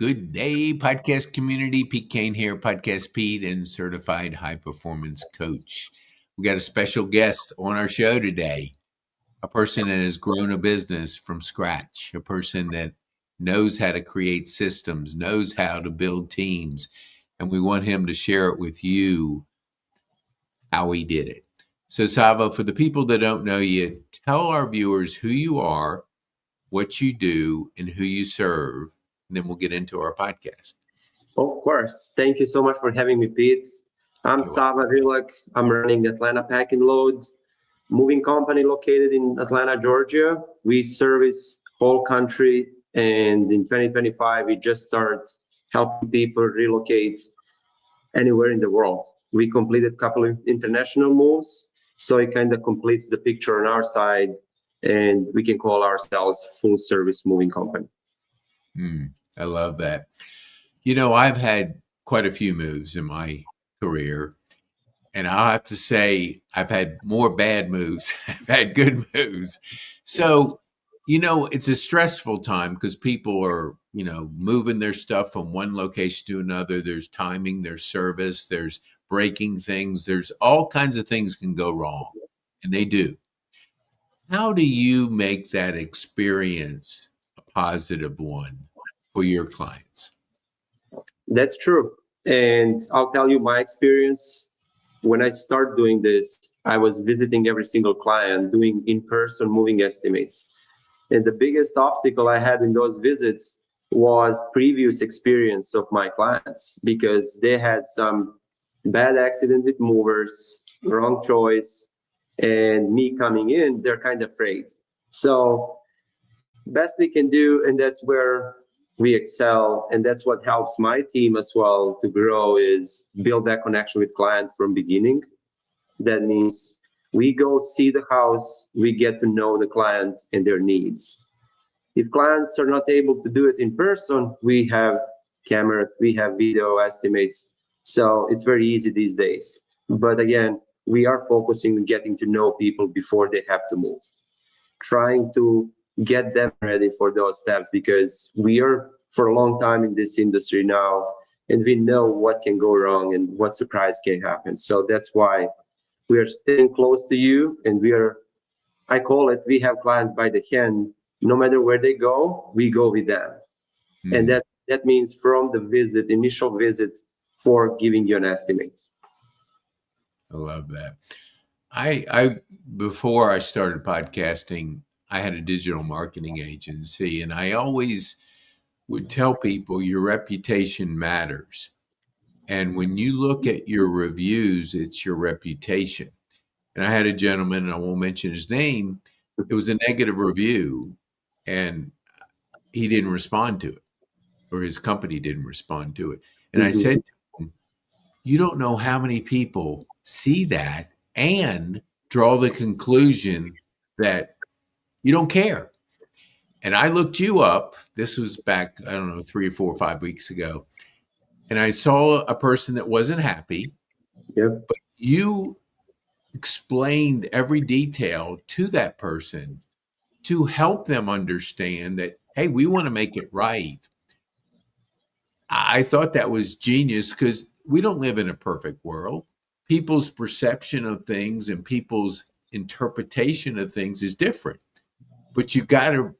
Good day, podcast community. Pete Kane here, Podcast Pete and certified high performance coach. We got a special guest on our show today, a person that has grown a business from scratch, a person that knows how to create systems, knows how to build teams, and we want him to share it with you how he did it. So, Sava, for the people that don't know you, tell our viewers who you are, what you do, and who you serve, and then we'll get into our podcast. Of course. Thank you so much for having me, Pete. I'm Sava Rilak. I'm running Atlanta Pack and Load moving company located in Atlanta, Georgia. We service whole country, and in 2025, we just started helping people relocate anywhere in the world. We completed a couple of international moves, so it kind of completes the picture on our side, and we can call ourselves full service moving company. I love that. You know, I've had quite a few moves in my career, and I'll have to say I've had more bad moves. I've had good moves. So, you know, it's a stressful time because people are, you know, moving their stuff from one location to another. There's timing, there's service, there's breaking things. There's all kinds of things can go wrong, and they do. How do you make that experience a positive one for your clients? That's true. And I'll tell you my experience. When I started doing this, I was visiting every single client, doing in-person moving estimates. And the biggest obstacle I had in those visits was previous experience of my clients, because they had some bad accident with movers, wrong choice, and me coming in, they're kind of afraid. So best we can do, and that's where we excel, and that's what helps my team as well to grow, is build that connection with client from beginning. That means we go see the house, we get to know the client and their needs. If clients are not able to do it in person, we have cameras, we have video estimates, so it's very easy these days. But again, we are focusing on getting to know people before they have to move, trying to get them ready for those steps, because we are for a long time in this industry now, and we know what can go wrong and what surprise can happen. So that's why we are staying close to you, and I call it, we have clients by the hand. No matter where they go, we go with them. And that means from the initial visit, for giving you an estimate. I love that. I before I started podcasting, I had a digital marketing agency, and I always would tell people your reputation matters. And when you look at your reviews, it's your reputation. And I had a gentleman, and I won't mention his name, it was a negative review, and he didn't respond to it, or his company didn't respond to it. And I said to him, you don't know how many people see that and draw the conclusion that you don't care. And I looked you up. This was back, I don't know, 3 or 4 or 5 weeks ago. And I saw a person that wasn't happy. Yep. But you explained every detail to that person to help them understand that, hey, we want to make it right. I thought that was genius, because we don't live in a perfect world. People's perception of things and people's interpretation of things is different. But you got to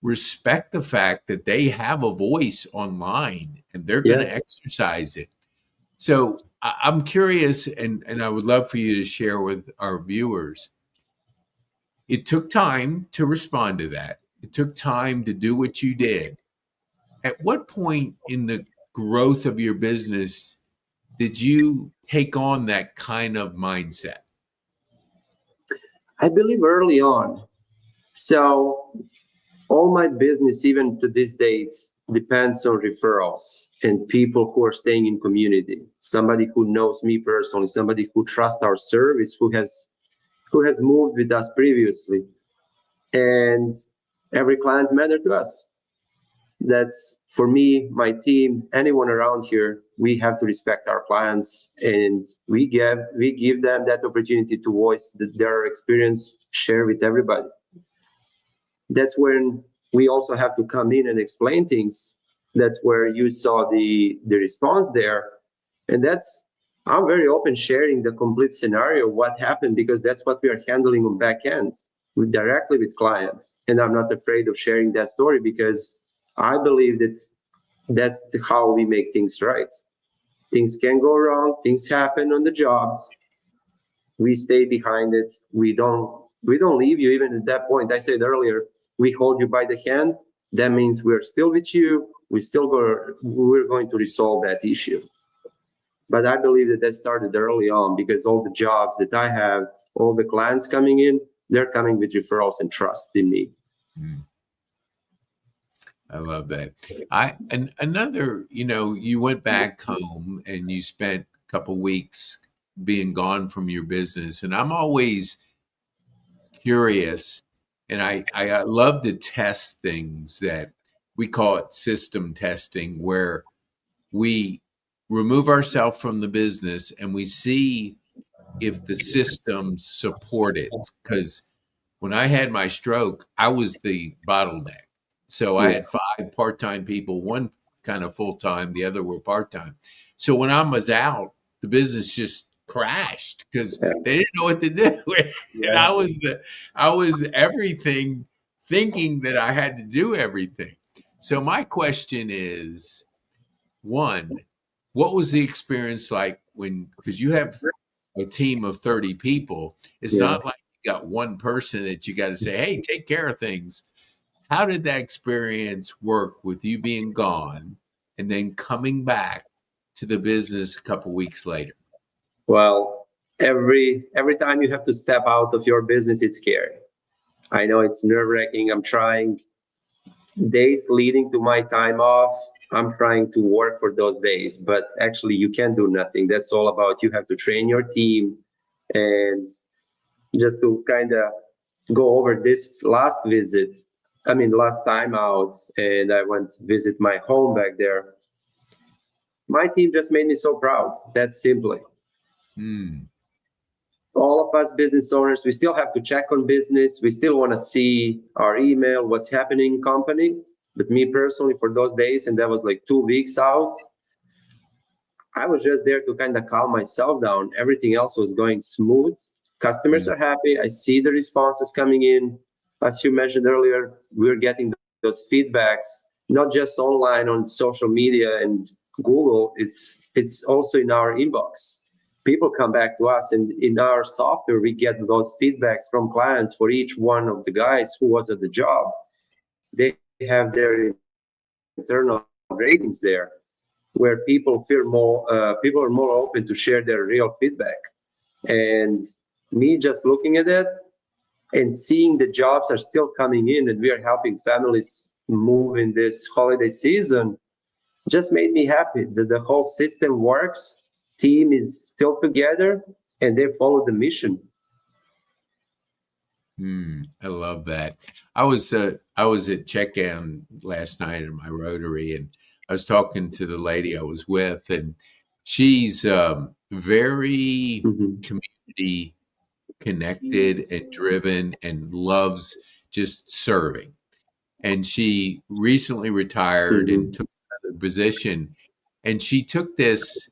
respect the fact that they have a voice online, and they're going to exercise it. So I'm curious, and I would love for you to share with our viewers. It took time to respond to that. It took time to do what you did. At what point in the growth of your business did you take on that kind of mindset? I believe early on. So all my business, even to this date, depends on referrals and people who are staying in community. Somebody who knows me personally, somebody who trusts our service, who has moved with us previously. And every client matters to us. That's, for me, my team, anyone around here, we have to respect our clients, and we give them that opportunity to voice their experience, share with everybody. That's when we also have to come in and explain things, That's where you saw the response there. And that's, I'm very open sharing the complete scenario, what happened, because that's what we are handling on back end directly with clients. And I'm not afraid of sharing that story because I believe that that's how we make things right. Things can go wrong, things happen on the jobs. We stay behind it. We don't leave you even at that point. I said earlier, we hold you by the hand. That means we're still with you. We're going to resolve that issue. But I believe that started early on because all the jobs that I have, all the clients coming in, they're coming with referrals and trust in me. Mm. I love that. And another, you went back home and you spent a couple weeks being gone from your business. And I'm always curious, and I love to test things that we call it system testing, where we remove ourselves from the business and we see if the systems support it. Because when I had my stroke, I was the bottleneck. So I Yeah. had 5 part-time people, one kind of full-time, the other were part-time. So when I was out, the business just crashed because Yeah. they didn't know what to do. And Yeah. I was everything, thinking that I had to do everything. So my question is, one, what was the experience like because you have a team of 30 people. It's Yeah. not like you got one person that you got to say, hey, take care of things. How did that experience work with you being gone and then coming back to the business a couple weeks later? Well, every time you have to step out of your business, it's scary. I know it's nerve-wracking. I'm trying days leading to my time off. I'm trying to work for those days, but actually you can't do nothing. That's all about you have to train your team. And just to kind of go over this last visit, last time out, and I went to visit my home back there. My team just made me so proud. That's simply. Mm, All of us business owners, we still have to check on business. We still want to see our email, what's happening in company. But me personally, for those days, and that was like 2 weeks out, I was just there to kind of calm myself down. Everything else was going smooth. Customers mm, are happy. I see the responses coming in. As you mentioned earlier, we're getting those feedbacks, not just online on social media and Google. It's also in our inbox. People come back to us, and in our software, we get those feedbacks from clients for each one of the guys who was at the job. They have their internal ratings there where people are more open to share their real feedback. And me just looking at it and seeing the jobs are still coming in and we are helping families move in this holiday season just made me happy that the whole system works, team is still together, and they follow the mission. I love that. I was at check-in last night in my Rotary, and I was talking to the lady I was with, and she's very Mhm. community connected and driven and loves just serving. And she recently retired and Mhm. took another position. And she took this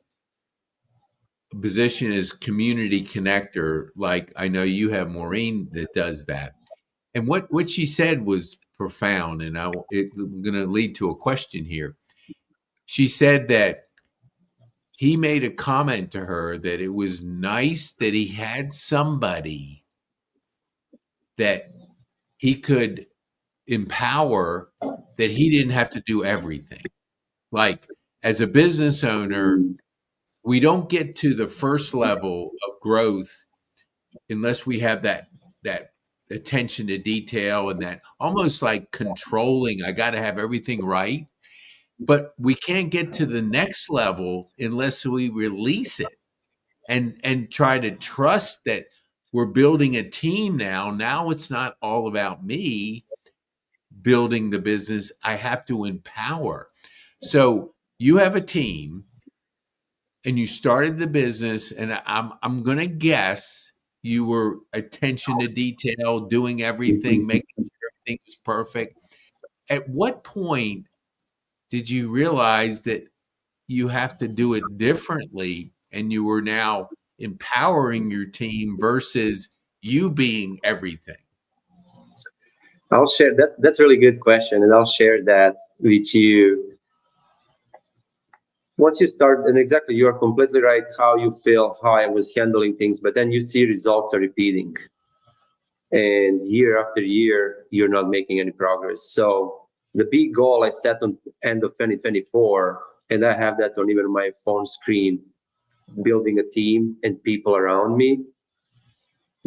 position as community connector, like I know you have Maureen that does that. And what she said was profound, and it's going to lead to a question here. She said that he made a comment to her that it was nice that he had somebody that he could empower, that he didn't have to do everything. Like, as a business owner, we don't get to the first level of growth unless we have that attention to detail and that almost like controlling. I got to have everything right, but we can't get to the next level unless we release it and try to trust that we're building a team now. Now it's not all about me building the business. I have to empower. So you have a team and you started the business, and I'm going to guess you were attention to detail, doing everything, making sure everything was perfect. At what point did you realize that you have to do it differently and you were now empowering your team versus you being everything? I'll share that. That's a really good question, and I'll share that with you. Once you start, and exactly, you are completely right how you feel, how I was handling things, but then you see results are repeating. And year after year, you're not making any progress. So the big goal I set on end of 2024, and I have that on even my phone screen, building a team and people around me.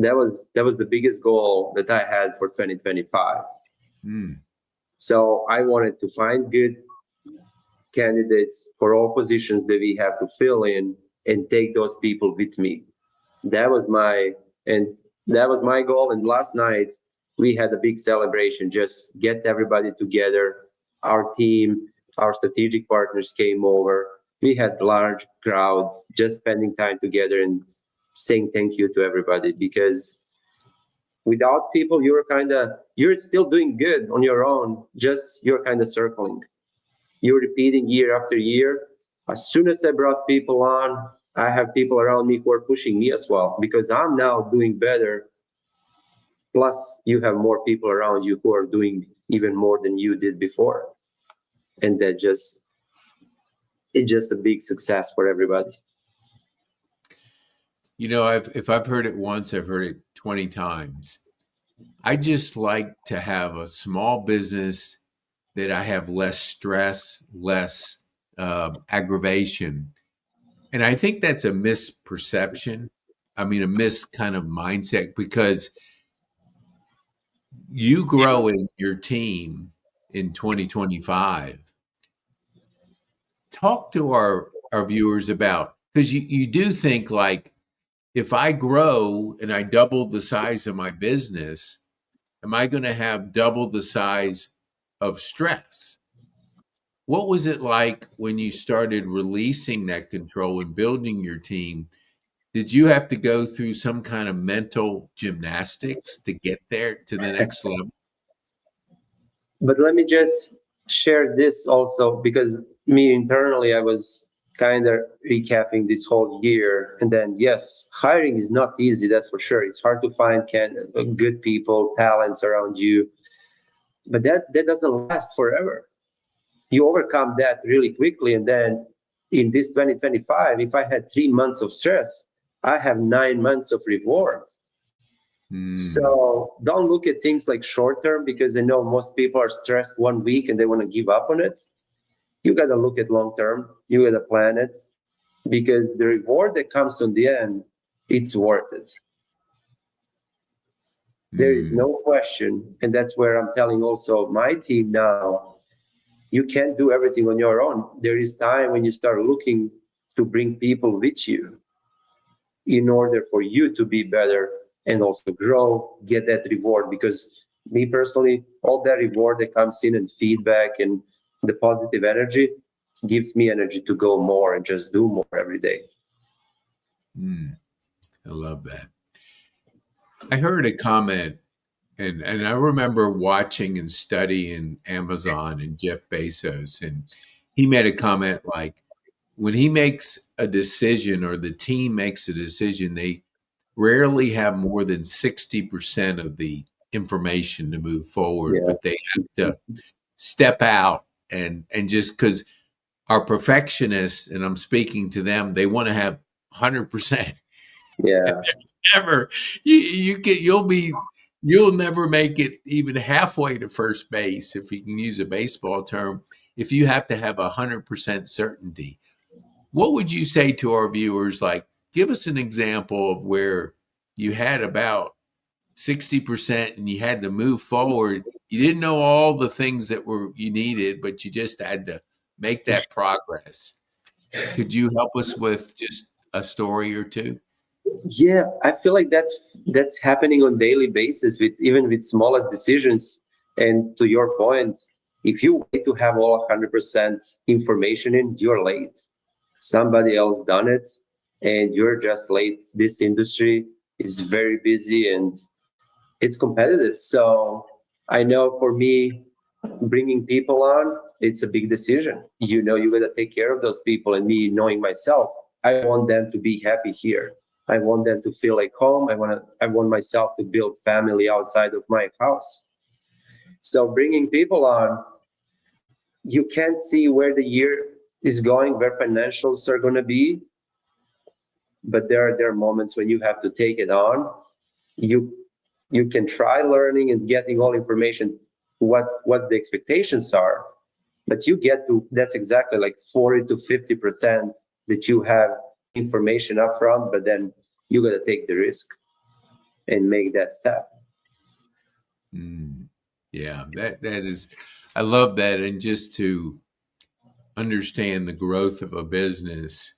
That was the biggest goal that I had for 2025. Mm. So I wanted to find good candidates for all positions that we have to fill in and take those people with me. That was my and that was my goal. And last night we had a big celebration, just get everybody together. Our team, our strategic partners came over. We had large crowds just spending time together and saying thank you to everybody, because without people you're still doing good on your own, just you're kind of circling, you're repeating year after year. As soon as I brought people on, I have people around me who are pushing me as well, because I'm now doing better. Plus, you have more people around you who are doing even more than you did before. And it's just a big success for everybody. You know, if I've heard it once, I've heard it 20 times. I just like to have a small business that I have less stress, less aggravation. And I think that's a misperception. I mean, a mis kind of mindset, because you growing your team in 2025. Talk to our viewers about, because you do think like, if I grow and I double the size of my business, am I going to have double the size of stress? What was it like when you started releasing that control and building your team? Did you have to go through some kind of mental gymnastics to get there to the next level? But let me just share this also, because me internally, I was kind of recapping this whole year. And then, yes, hiring is not easy, that's for sure. It's hard to find good people, talents around you. But that doesn't last forever. You overcome that really quickly. And then in this 2025, if I had 3 months of stress, I have 9 months of reward. Mm, So don't look at things like short term, because I know most people are stressed 1 week and they want to give up on it. You got to look at long term. You got to plan it, because the reward that comes on the end, it's worth it. There is mm. no question. And that's where I'm telling also my team now, you can't do everything on your own. There is time when you start looking to bring people with you in order for you to be better and also grow, get that reward. Because me personally, all that reward that comes in and feedback and the positive energy gives me energy to go more and just do more every day. Mm, I love that. I heard a comment, and I remember watching and studying Amazon and Jeff Bezos, and he made a comment like, when he makes a decision or the team makes a decision, they rarely have more than 60% of the information to move forward, Yeah. but they have to step out and just because our perfectionists, and I'm speaking to them, they want to have 100%. Yeah. Never, you'll never make it even halfway to first base, if you can use a baseball term, if you have to have 100% certainty. What would you say to our viewers? Like, give us an example of where you had about 60% and you had to move forward. You didn't know all the things that were you needed, but you just had to make that progress. Could you help us with just a story or two? Yeah, I feel like that's happening on daily basis, with even with smallest decisions. And to your point, if you wait to have all 100% information in, you're late. Somebody else done it, and you're just late. This industry is very busy and it's competitive. So I know for me, bringing people on, it's a big decision. You know, you got to take care of those people. And me knowing myself, I want them to be happy here. I want them to feel like home. I want myself to build family outside of my house. So bringing people on, you can't see where the year is going, where financials are going to be, but there are moments when you have to take it on. You can try learning and getting all information what the expectations are, but you get to, that's exactly like 40 to 50% that you have information up front, but then you got to take the risk and make that step. Yeah, that is, I love that. And just to understand the growth of a business,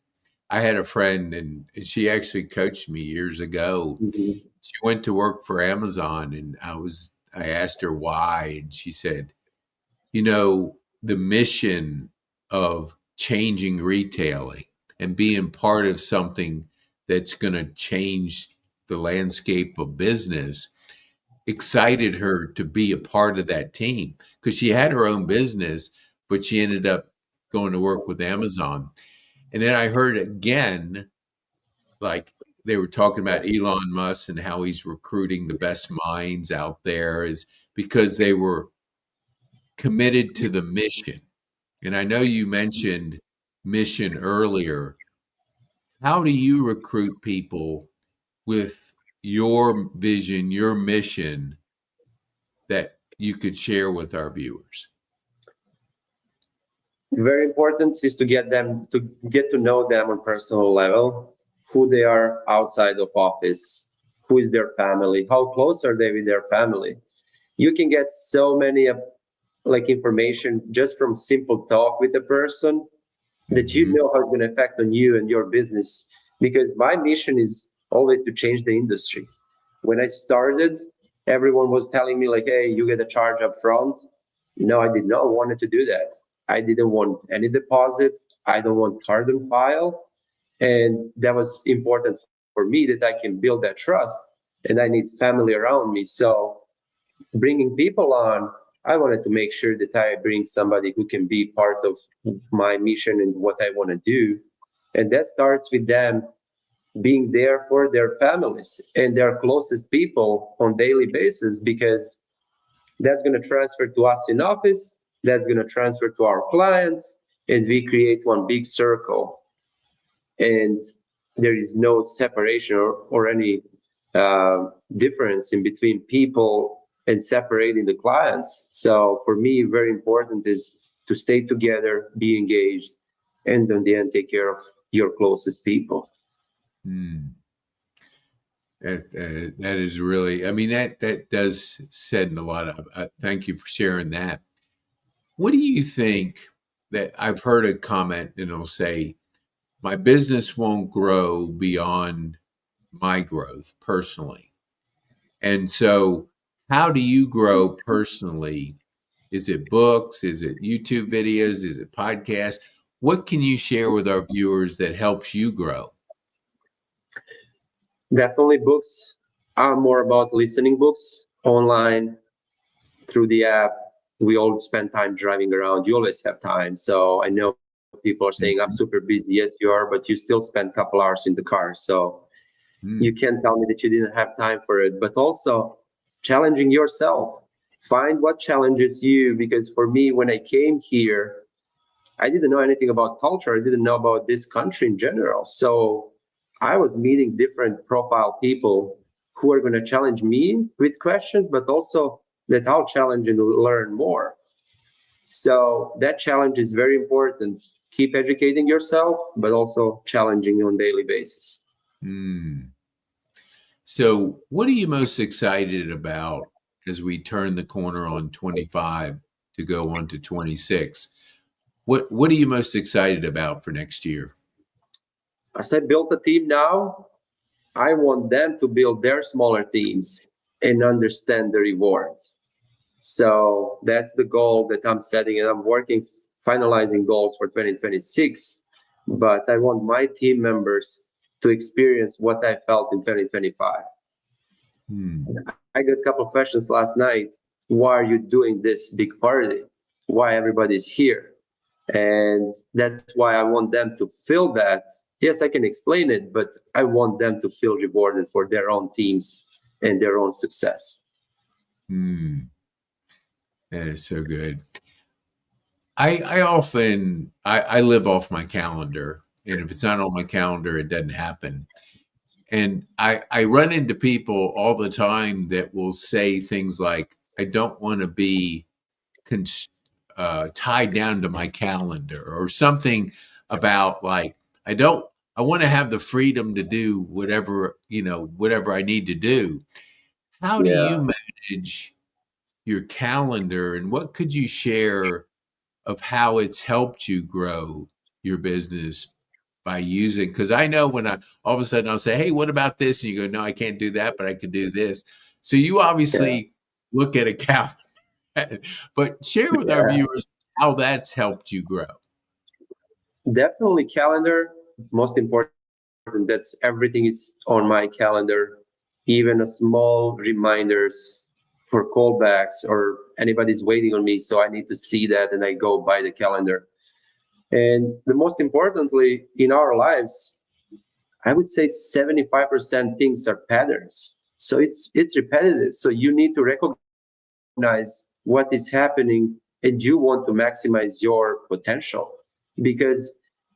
I had a friend, and she actually coached me years ago. Mm-hmm. She went to work for Amazon, and I asked her why, and she said, you know, the mission of changing retailing and being part of something that's going to change the landscape of business excited her to be a part of that team, because she had her own business, but she ended up going to work with Amazon. And then I heard again, like they were talking about Elon Musk and how he's recruiting the best minds out there, is because they were committed to the mission. And I know you mentioned mission earlier. How do you recruit people with your vision, your mission, that you could share with our viewers? Very important is to get to know them on personal level, who they are outside of office, who is their family, how close are they with their family. You can get so many like information just from simple talk with a person that you Mm-hmm. know how it's going to affect on you and your business. Because my mission is always to change the industry. When I started, everyone was telling me like, hey, you get a charge up front. No, I did not want to do that. I didn't want any deposit. I don't want card on file. And that was important for me, that I can build that trust, and I need family around me. So bringing people on, I wanted to make sure that I bring somebody who can be part of my mission and what I want to do. And that starts with them being there for their families and their closest people on daily basis, because that's going to transfer to us in office, that's going to transfer to our clients, and we create one big circle. And there is no separation or any difference in between people and separating the clients. So for me, very important is to stay together, be engaged, and in the end, take care of your closest people. That is really, I mean, that does send a lot of, thank you for sharing that. What do you think, that I've heard a comment and it'll say, my business won't grow beyond my growth personally. And so how do you grow personally? Is it books? Is it YouTube videos? Is it podcasts? What can you share with our viewers that helps you grow? Definitely books. Are more about listening books online through the app. We all spend time driving around. You always have time. So I know people are saying, I'm super busy. Yes, you are, but you still spend a couple hours in the car. So you can't tell me that you didn't have time for it. But also challenging yourself. Find what challenges you. Because for me, when I came here, I didn't know anything about culture. I didn't know about this country in general. So I was meeting different profile people who are going to challenge me with questions, but also that I'll challenge and learn more. So that challenge is very important. Keep educating yourself, but also challenging on a daily basis. So what are you most excited about as we turn the corner on 25 to go on to 26? What are you most excited about for next year? As I built a team now, I want them to build their smaller teams and understand the rewards. So that's the goal that I'm setting, and I'm working, finalizing goals for 2026. But I want my team members to experience what I felt in 2025. I got a couple of questions last night. Why are you doing this big party? why everybody's here. And that's why I want them to feel that. Yes, I can explain it, but I want them to feel rewarded for their own teams and their own success. That is so good. I often I live off my calendar, and if it's not on my calendar, it doesn't happen. And I run into people all the time that will say things like, "I don't want to be tied down to my calendar," or something about like, I want to have the freedom to do whatever I need to do." How do Yeah. you manage your calendar, and what could you share of how it's helped you grow your business by using? Because I know when I all of a sudden I'll say, "Hey, what about this?" And you go, "No, I can't do that, but I could do this." So you Yeah. obviously look at a calendar, but share with our Yeah. viewers how that's helped you grow. Definitely calendar. Most important, that's everything is on my calendar. Even a small reminders for callbacks or anybody's waiting on me. So I need to see that and I go by the calendar. And the most importantly, in our lives, I would say 75% things are patterns. So it's repetitive. So you need to recognize what is happening and you want to maximize your potential because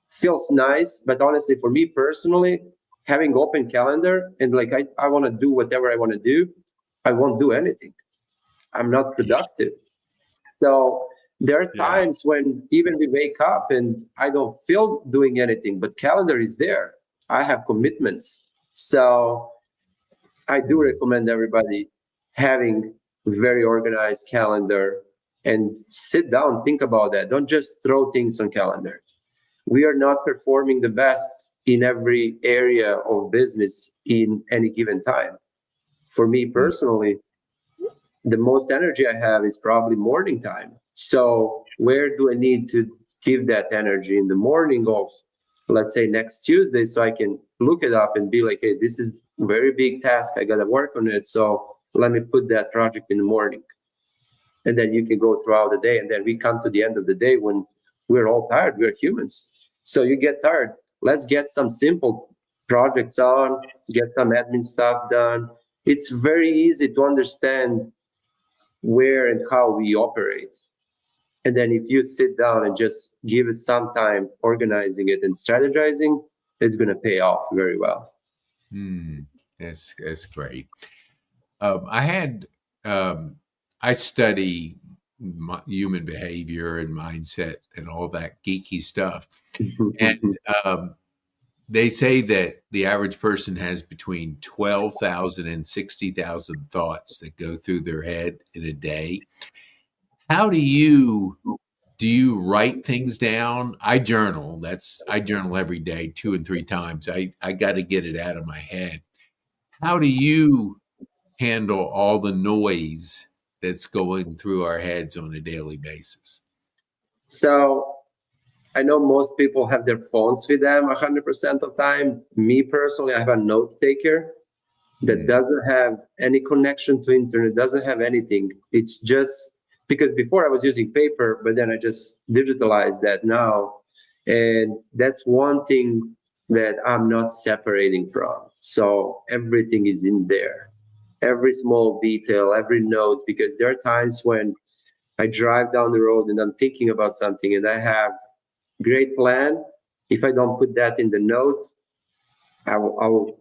feels nice, but honestly for me personally, having open calendar and like I want to do whatever I want to do, I won't do anything. I'm not productive. So there are Yeah. times when even we wake up and I don't feel doing anything, but calendar is there. I have commitments. So I do Mm. recommend everybody having very organized calendar and sit down, think about that. Don't just throw things on calendar. We are not performing the best in every area of business in any given time. For me Mm. personally, the most energy I have is probably morning time. So where do I need to give that energy in the morning of, let's say next Tuesday, so I can look it up and be like, hey, this is a very big task. I got to work on it. So let me put that project in the morning. And then you can go throughout the day. And then we come to the end of the day when we're all tired. We're humans. So you get tired. Let's get some simple projects on, get some admin stuff done. It's very easy to understand where and how we operate. And then if you sit down and just give it some time organizing it and strategizing, it's going to pay off very well. Mm. That's great. Um, I had um, I study human behavior and mindset and all that geeky stuff, and they say that the average person has between 12,000 and 60,000 thoughts that go through their head in a day. How do you write things down? I journal. I journal every day, 2 and 3 times. I got to get it out of my head. How do you handle all the noise that's going through our heads on a daily basis? So I know most people have their phones with them 100% of time. Me personally, I have a note taker that Mm. doesn't have any connection to internet, doesn't have anything. It's just because before I was using paper, but then I just digitalized that now. And that's one thing that I'm not separating from. So everything is in there. Every small detail, every note, because there are times when I drive down the road and I'm thinking about something and I have great plan. If I don't put that in the note, I will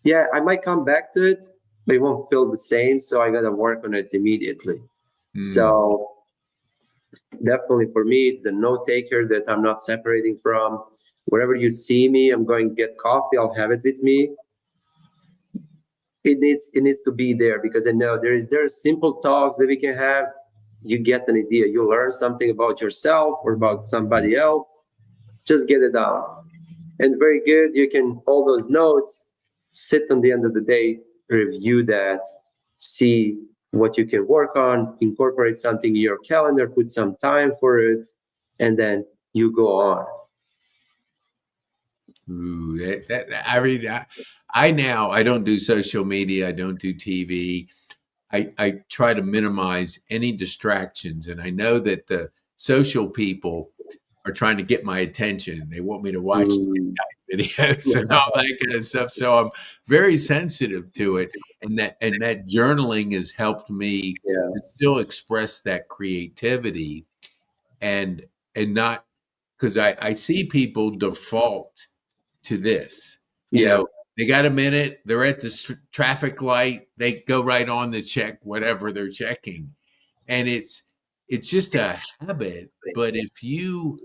yeah, I might come back to it, but it won't feel the same. So I gotta work on it immediately. Mm. So definitely for me, it's the note taker that I'm not separating from. Wherever you see me, I'm going to get coffee. I'll have it with me. It needs to be there because I know there are simple talks that we can have. You get an idea. You learn something about yourself or about somebody else. Just get it down. And very good. You can hold those notes, sit on the end of the day, review that, see what you can work on, incorporate something in your calendar, put some time for it, and then you go on. Ooh, I mean, I don't do social media. I don't do TV. I try to minimize any distractions. And I know that the social people are trying to get my attention. They want me to watch Mm. videos and all that kind of stuff. So I'm very sensitive to it. And that journaling has helped me Yeah. to still express that creativity and not because I see people default to this. You Yeah. know, they got a minute, they're at the traffic light, they go right on to check whatever they're checking. And it's just a habit. But if you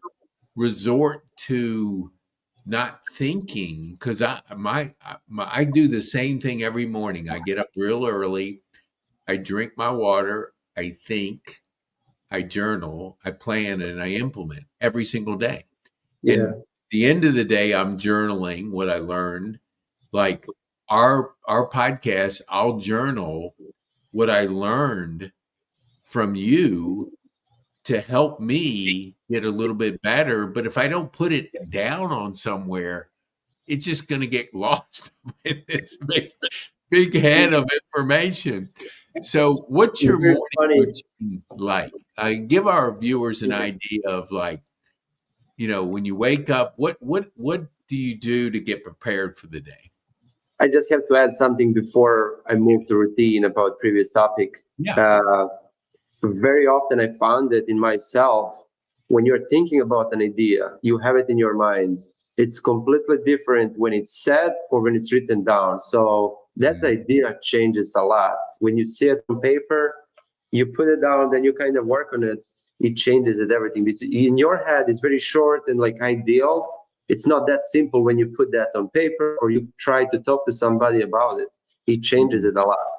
resort to not thinking, because I do the same thing every morning. I get up real early, I drink my water, I think, I journal, I plan, and I implement every single day. Yeah. And the end of the day, I'm journaling what I learned. Like our podcast, I'll journal what I learned from you to help me get a little bit better. But if I don't put it down on somewhere, it's just going to get lost in this big head of information. So, what's It's your very morning funny. routine like? Give our viewers an idea of like, when you wake up, what do you do to get prepared for the day? I just have to add something before I move to routine about previous topic. Yeah. Uh, Very often I found that in myself, when you're thinking about an idea, you have it in your mind. It's completely different when it's said or when it's written down. So that Mm, idea changes a lot. When you see it on paper, you put it down, then you kind of work on it. It changes it everything. It's in your head, it's very short and like ideal. It's not that simple when you put that on paper or you try to talk to somebody about it. It changes mm. it a lot.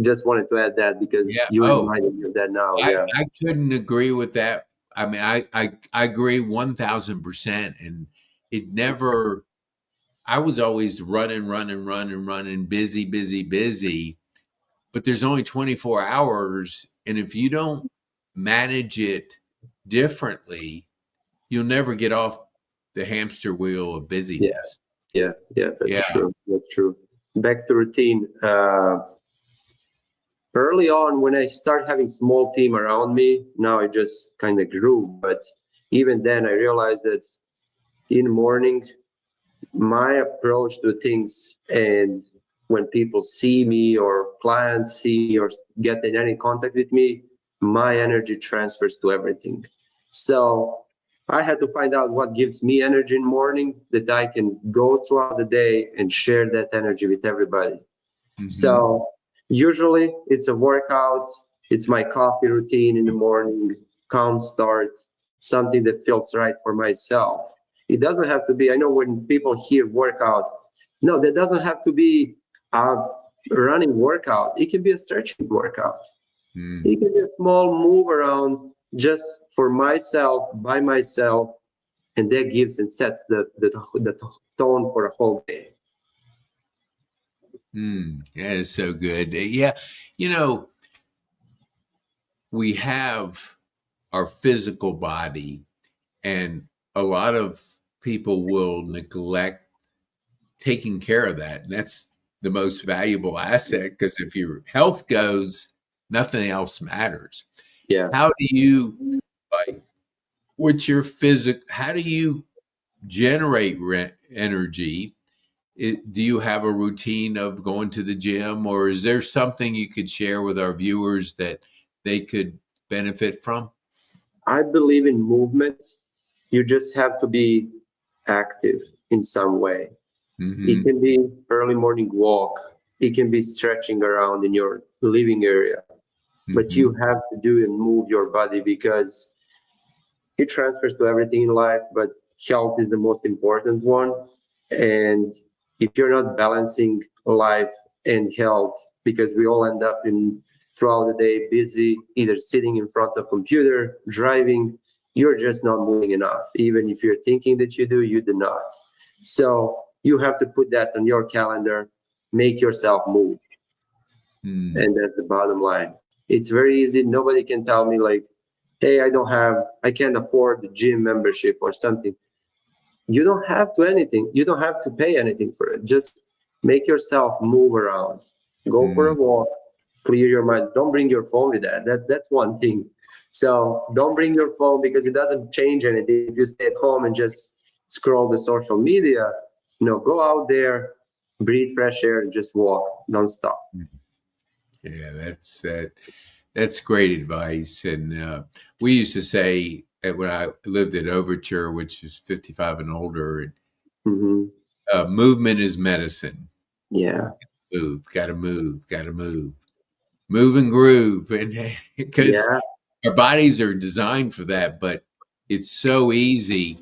Just wanted to add that because Yeah. you Oh, reminded me of that now. I Yeah. I couldn't agree with that. I mean, I agree 1,000%. And it never. I was always running, running, running, running, busy, busy, busy. But there's only 24 hours, and if you don't manage it differently, you'll never get off the hamster wheel of Yeah. busyness. Yeah. That's Yeah. true. That's true. Back to routine. Early on, when I started having small team around me, now it just kind of grew. But even then, I realized that in the morning, my approach to things and when people see me or clients see me or get in any contact with me, my energy transfers to everything. So I had to find out what gives me energy in the morning that I can go throughout the day and share that energy with everybody. Hmm. So usually it's a workout, it's my coffee routine in the morning, calm start, something that feels right for myself. It doesn't have to be, I know when people hear workout, no, that doesn't have to be a running workout. It can be a stretching workout. Mm. It can be a small move around just for myself, by myself, and that gives and sets the tone for the whole day. That is so good. Yeah. You know, we have our physical body, and a lot of people will neglect taking care of that. And that's the most valuable asset because if your health goes, nothing else matters. Yeah. How do you, like, what's your how do you generate energy? Do you have a routine of going to the gym, or is there something you could share with our viewers that they could benefit from? I believe in movement. You just have to be active in some way. It Hmm. can be early morning walk. It can be stretching around in your living area, but Hmm. you have to do and move your body because it transfers to everything in life, but health is the most important one. And if you're not balancing life and health, because we all end up in throughout the day busy, either sitting in front of computer, driving, you're just not moving enough. Even if you're thinking that you do not. So you have to put that on your calendar, make yourself move. Mm. And that's the bottom line. It's very easy. Nobody can tell me like, hey, I can't afford the gym membership or something. You don't have to anything. You don't have to pay anything for it. Just make yourself move around. Go for a Mm. walk. clear your mind. Don't bring your phone with that's one thing. So don't bring your phone, because it doesn't change anything if you stay at home and just scroll the social media. Go out there, breathe fresh air, and just walk. Don't stop. Yeah, that's great advice. And we used to say when I lived at Overture, which is 55 and older, Mm-hmm. movement is medicine. Yeah. Got to move, got to move and groove, and because Yeah. our bodies are designed for that. But it's so easy.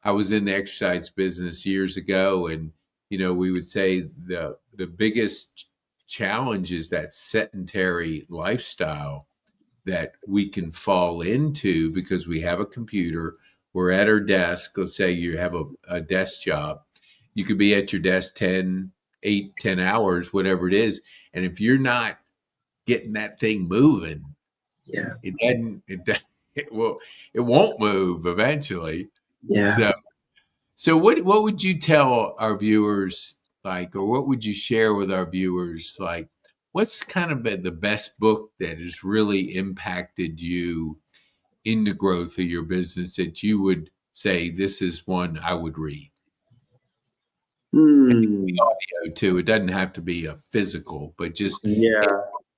I was in the exercise business years ago, and we would say the biggest challenge is that sedentary lifestyle that we can fall into because we have a computer. We're at our desk. Let's say you have a desk job. You could be at your desk 10 hours, whatever it is. And if you're not getting that thing moving, Yeah. it won't move eventually. Yeah. So what would you tell our viewers, like, or what would you share with our viewers, like, what's kind of been the best book that has really impacted you in the growth of your business that you would say this is one I would read? And Hmm. audio too. It doesn't have to be a physical, but just Yeah.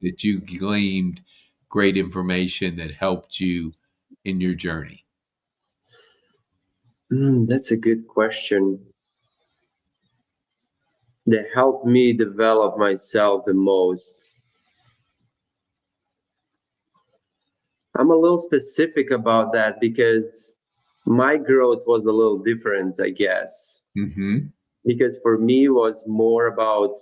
that you gleaned great information that helped you in your journey. That's a good question. That helped me develop myself the most. I'm a little specific about that because my growth was a little different, I guess. Mm-hmm. Because for me, it was more about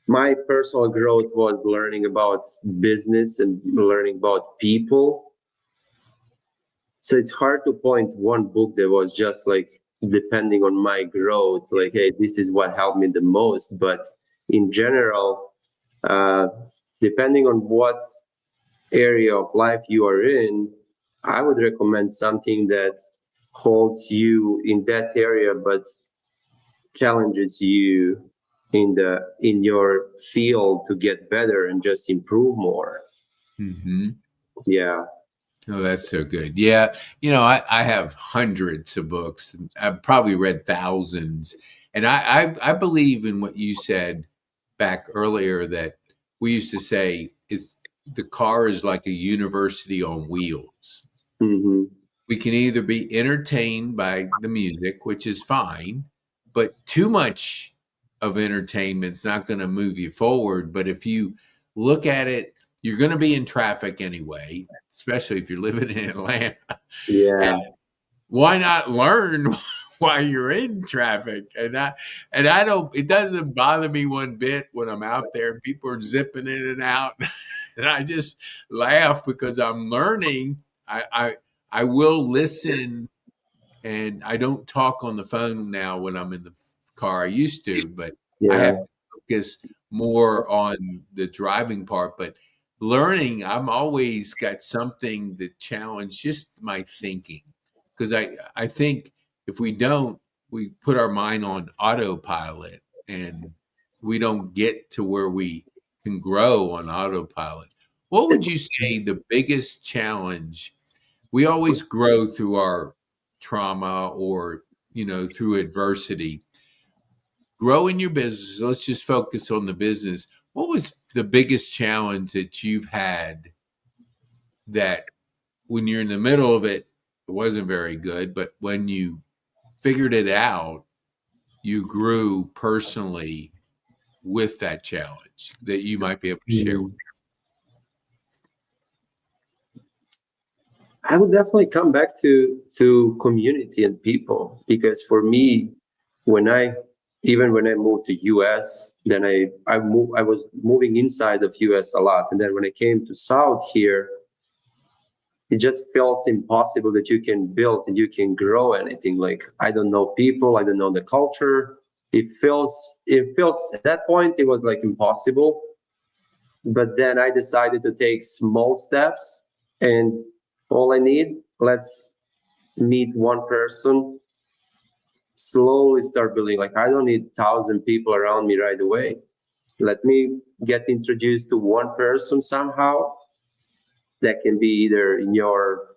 my personal growth was learning about business and learning about people. So it's hard to point one book that was just like depending on my growth, like, hey, this is what helped me the most. But in general, uh, depending on what area of life you are in, I would recommend something that holds you in that area, but challenges you in your field to get better and just improve more. Mm-hmm. Yeah. Oh, that's so good. Yeah. I have hundreds of books. I've probably read thousands. And I believe in what you said back earlier that we used to say is the car is like a university on wheels. Mm-hmm. We can either be entertained by the music, which is fine, but too much of entertainment's not going to move you forward. But if you look at it, you're going to be in traffic anyway, especially if you're living in Atlanta. Yeah. And why not learn while you're in traffic? And I don't. It doesn't bother me one bit when I'm out there and people are zipping in and out, and I just laugh because I'm learning. I will listen, and I don't talk on the phone now when I'm in the car. I used to, but I Yeah. have to focus more on the driving part. But learning, I'm always got something that challenge just my thinking because I think if we don't, we put our mind on autopilot and we don't get to where we can grow on autopilot. What would you say the biggest challenge? We always grow through our trauma or through adversity. Grow in your business. Let's just focus on the business. What was the biggest challenge that you've had that when you're in the middle of it, it wasn't very good, but when you figured it out, you grew personally with that challenge that you might be able to share with Mhm. I would definitely come back to community and people, because for me, when I even when I moved to US, then I was moving inside of US a lot, and then when I came to South here, it just feels impossible that you can build and you can grow anything. Like, I don't know people, I don't know the culture. It feels at that point it was like impossible. But then I decided to take small steps, and all I need, let's meet one person, slowly start building. Like, I don't need 1,000 people around me right away. let me get introduced to one person somehow. That can be either in your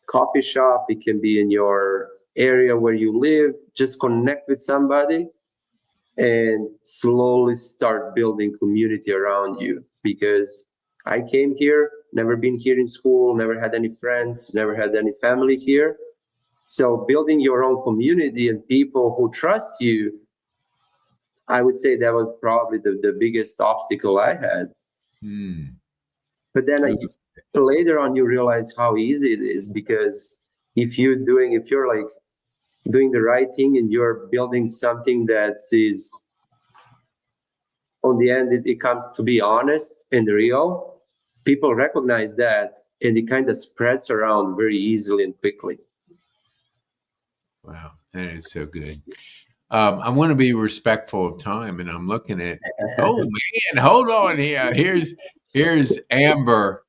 coffee shop, it can be in your area where you live. Just connect with somebody and slowly start building community around you. Because I came here, never been here in school, never had any friends, never had any family here. So building your own community and people who trust you, I would say that was probably the biggest obstacle I had. Mm. But then later on, you realize how easy it is, because if you're like doing the right thing and you're building something that is, on the end, it comes to be honest and real, people recognize that, and it kind of spreads around very easily and quickly. Wow, that is so good. I want to be respectful of time, and I'm looking at. Oh man, hold on here. Here's Amber.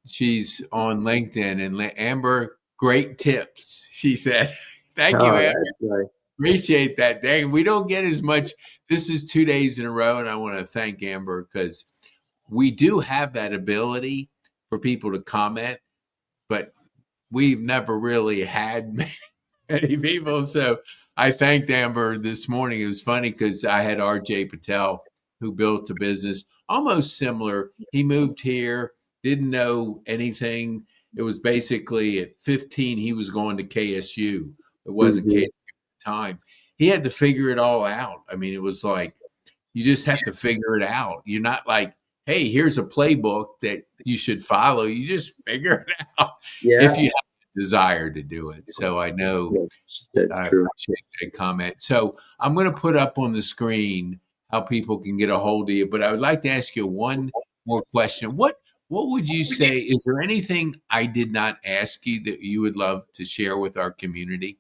She's on LinkedIn, and Amber, great tips. She said, "Thank you, Oh, Amber. that's nice. Appreciate that. Dang, we don't get as much. This is 2 days in a row, and I want to thank Amber because we do have that ability for people to comment, but we've never really had many people. So I thanked Amber this morning. It was funny because I had RJ Patel, who built a business almost similar. He moved here, didn't know anything. It was basically at 15, he was going to KSU. It wasn't KSU Mhm. at the time. He had to figure it all out. I mean, it was like, you just have to figure it out. You're not like, hey, here's a playbook that you should follow. You just figure it out if Yeah, you have the desire to do it. So I know that's I true. appreciate that comment. So I'm going to put up on the screen how people can get a hold of you, but I would like to ask you one more question. What would you say? Is there anything I did not ask you that you would love to share with our community?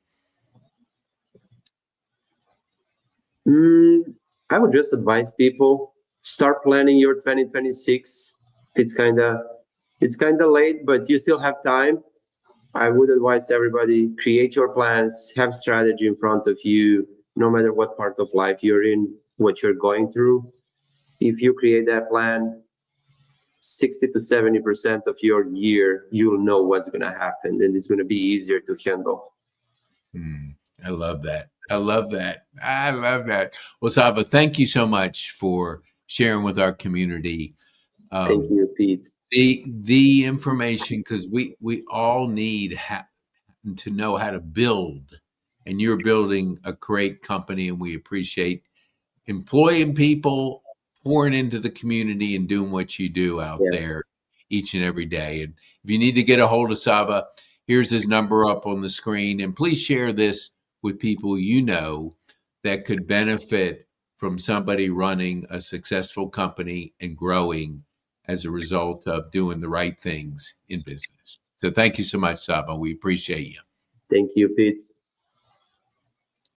Mm, I would just advise people, start planning your 2026. It's kind of late, but you still have time. I would advise everybody, create your plans, have strategy in front of you, no matter what part of life you're in, what you're going through. If you create that plan, 60 to 70% of your year, you'll know what's going to happen, and it's going to be easier to handle. I love that. I love that. I love that. Well, Sava, thank you so much for sharing with our community Thank um, you, Pete. the information, because we all need to know how to build, and you're building a great company, and we appreciate employing people, pouring into the community, and doing what you do out Yeah. there each and every day. And if you need to get a hold of Sava, here's his number up on the screen. And please share this with people you know that could benefit from somebody running a successful company and growing as a result of doing the right things in business. So thank you so much, Sava. We appreciate you. Thank you, Pete.